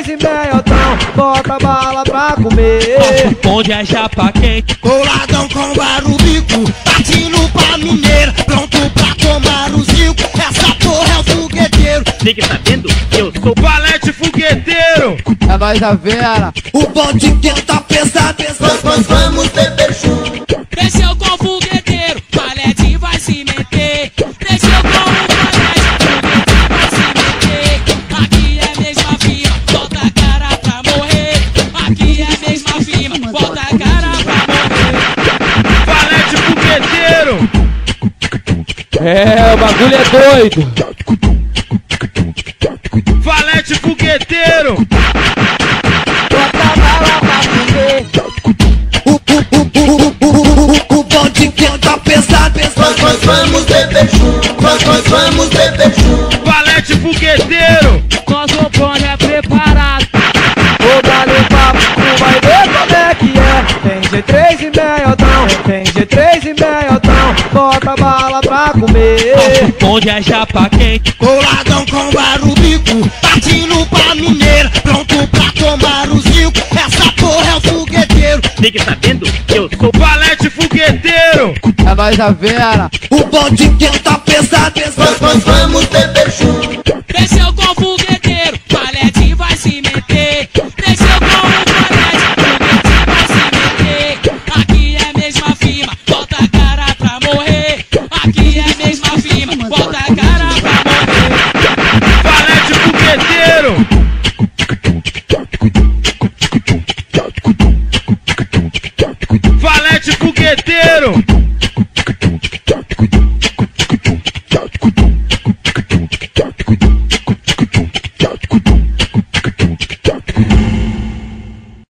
3 e meiotão, bota bala pra comer. Onde é chapa quente, Coladão com barubico, partindo pra mineira, pronto pra tomar o zico. Essa porra é o fogueteiro. fique sabendo que eu sou valete fogueteiro. É nóis a Vera. O bonde que tá pesado, nós vamos beber junto. Desceu com o fogueteiro, valete vai se meter. Desceu com o valete, foguete vai se meter. Aqui é mesma firma, bota a cara pra morrer. Aqui é mesma firma, bota a cara pra morrer. Valete fogueteiro. É, o bagulho é doido. Valete fogueteiro. Bota bala pra comer. O bonde que tá pesado, nós vamos beber junto. Nós vamos beber junto. Valete fogueteiro. Nosso bonde é preparado. Vou dar o papo, tu vai ver como é que é. Tem G3 e meiotão, tem G3 e meiotão, bota bala pra comer. Onde é chapa quente, Coladão com barubico, partindo pra mineira, pronto pra tomar o zico. Essa porra é o fogueteiro. fique sabendo que eu sou valete fogueteiro. É nóis a Vera. O bonde que tá pesado, nós vamos beber junto. Desceu com o fogueteiro, valete vai se meter. Desceu com o valete, foguete vai se meter. Aqui é mesma firma, bota a cara pra morrer. Aqui é mesma firma, bota a cara pra morrer. Valete fogueteiro. Valete fogueteiro.